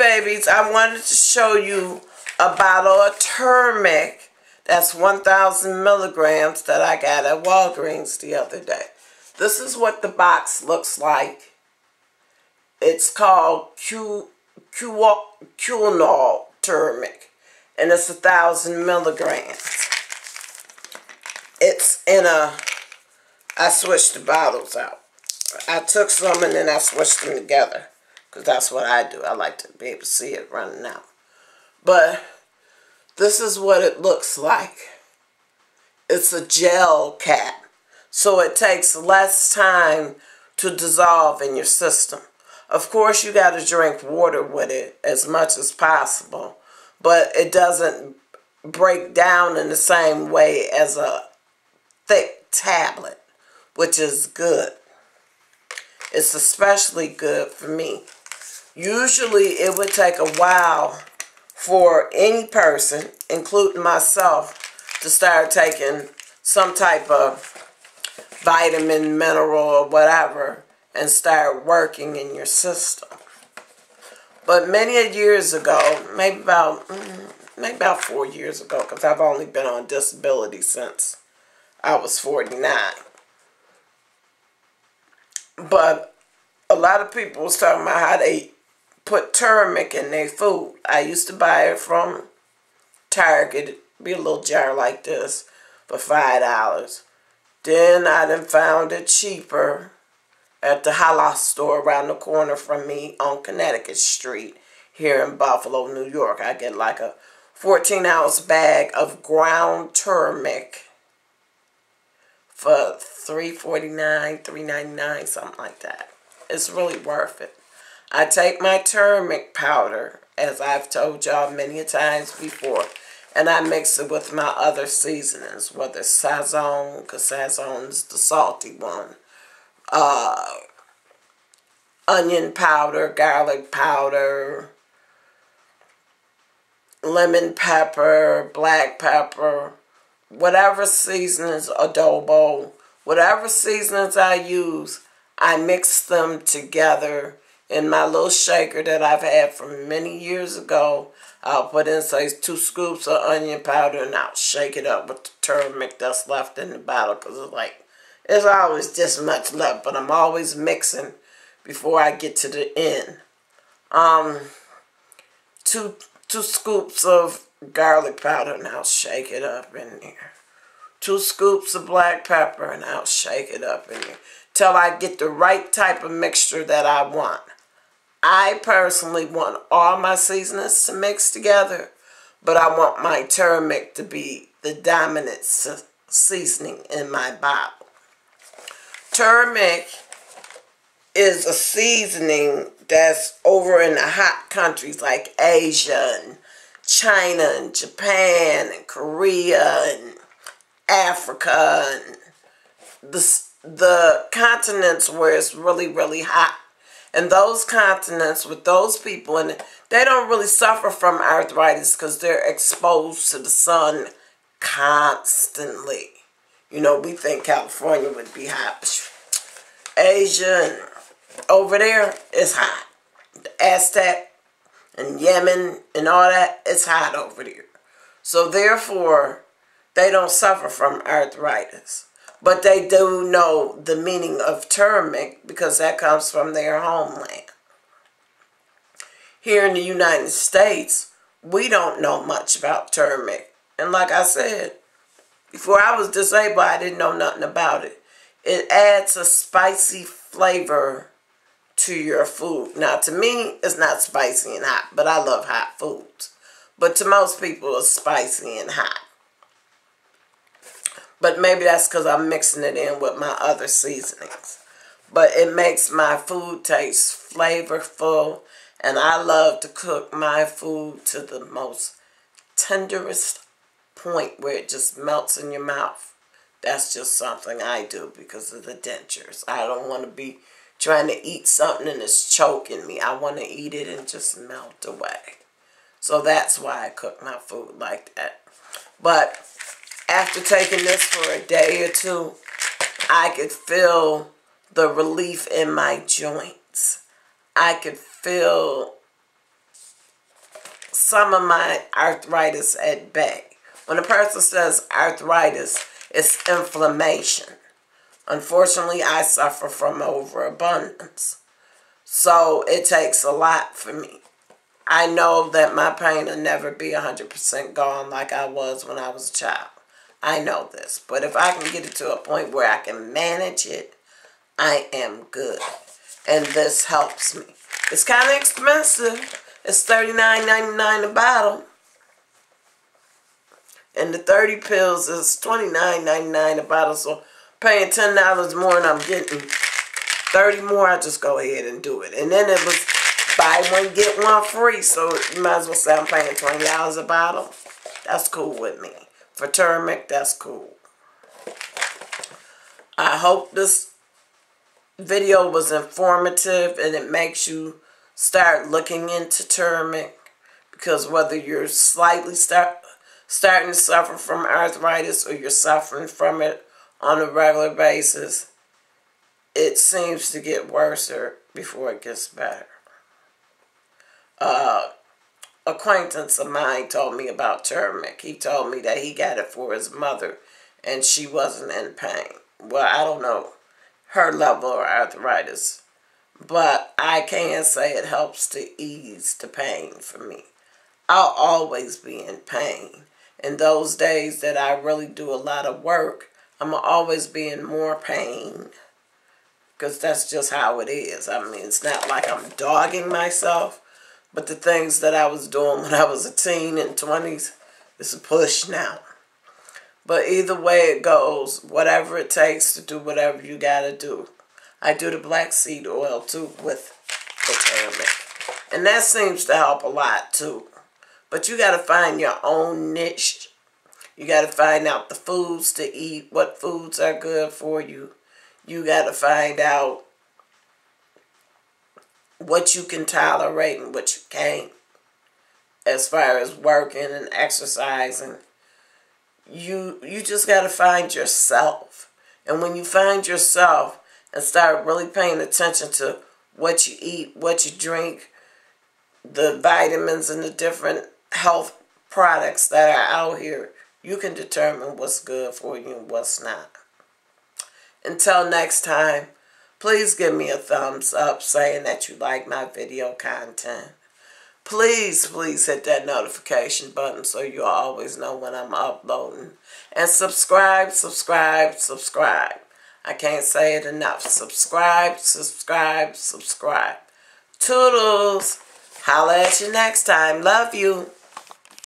babies, I wanted to show you a bottle of turmeric. That's 1,000 milligrams that I got at Walgreens the other day. This is what the box looks like. It's called Qunol turmeric, and it's 1,000 milligrams. It's in a, I switched the bottles out. I took some and then I switched them together, because that's what I do. I like to be able to see it running out. But this is what it looks like. It's a gel cap, so it takes less time to dissolve in your system. Of course, you got to drink water with it as much as possible, but it doesn't break down in the same way as a thick tablet, which is good. It's especially good for me. Usually, it would take a while for any person, including myself, to start taking some type of vitamin, mineral, or whatever, and start working in your system. But many years ago, maybe about 4 years ago, because I've only been on disability since I was 49. But a lot of people was talking about how they put turmeric in their food. I used to buy it from Target. It'd be a little jar like this for $5. Then I done found it cheaper at the Halal store around the corner from me on Connecticut Street here in Buffalo, New York. I get like a 14-ounce bag of ground turmeric for $3.49, $3.99, something like that. It's really worth it. I take my turmeric powder, as I've told y'all many times before, and I mix it with my other seasonings, whether it's Sazon, because Sazon is the salty one, onion powder, garlic powder, lemon pepper, black pepper, whatever seasonings, adobo, whatever seasonings I use, I mix them together in my little shaker that I've had from many years ago. I'll put in, say, 2 scoops of onion powder, and I'll shake it up with the turmeric that's left in the bottle, because it's like, there's always this much left, but I'm always mixing before I get to the end. 2 scoops of garlic powder, and I'll shake it up in there. 2 scoops of black pepper, and I'll shake it up in there till I get the right type of mixture that I want. I personally want all my seasonings to mix together, but I want my turmeric to be the dominant seasoning in my bottle. Turmeric is a seasoning that's over in the hot countries like Asia and China and Japan and Korea and Africa and the continents where it's really, really hot. And those continents with those people in it, they don't really suffer from arthritis because they're exposed to the sun constantly. You know, we think California would be hot. Asia and over there, it's hot. The Aztec and Yemen and all that, it's hot over there. So therefore, they don't suffer from arthritis. But they do know the meaning of turmeric because that comes from their homeland. Here in the United States, we don't know much about turmeric. And like I said, before I was disabled, I didn't know nothing about it. It adds a spicy flavor to your food. Now, to me, it's not spicy and hot, but I love hot foods. But to most people, it's spicy and hot. But maybe that's because I'm mixing it in with my other seasonings. But it makes my food taste flavorful. And I love to cook my food to the most tenderest point where it just melts in your mouth. That's just something I do because of the dentures. I don't want to be trying to eat something and it's choking me. I want to eat it and just melt away. So that's why I cook my food like that. But after taking this for a day or two, I could feel the relief in my joints. I could feel some of my arthritis at bay. When a person says arthritis, it's inflammation. Unfortunately, I suffer from overabundance. So it takes a lot for me. I know that my pain will never be 100% gone like I was when I was a child. I know this. But if I can get it to a point where I can manage it, I am good. And this helps me. It's kind of expensive. It's $39.99 a bottle. And the 30 pills is $29.99 a bottle. So paying $10 more and I'm getting 30 more, I just go ahead and do it. And then it was buy one, get one free. So you might as well say I'm paying $20 a bottle. That's cool with me. For turmeric, that's cool. I hope this video was informative and it makes you start looking into turmeric. Because whether you're slightly starting to suffer from arthritis or you're suffering from it on a regular basis, it seems to get worse before it gets better. Acquaintance of mine told me about turmeric. He told me that he got it for his mother and she wasn't in pain. Well, I don't know her level of arthritis, but I can say it helps to ease the pain for me. I'll always be in pain. In those days that I really do a lot of work, I'm always be in more pain. Because that's just how it is. I mean, it's not like I'm dogging myself. But the things that I was doing when I was a teen and 20s is a push now. But either way it goes, whatever it takes to do whatever you got to do. I do the black seed oil too with the turmeric. And that seems to help a lot too. But you got to find your own niche. You got to find out the foods to eat, what foods are good for you. You got to find out what you can tolerate and what you can't. As far as working and exercising. You just got to find yourself. And when you find yourself and start really paying attention to what you eat, what you drink, the vitamins and the different health products that are out here, you can determine what's good for you and what's not. Until next time, please give me a thumbs up saying that you like my video content. Please, please hit that notification button so you'll always know when I'm uploading. And subscribe, subscribe, subscribe. I can't say it enough. Subscribe, subscribe, subscribe. Toodles. Holla at you next time. Love you.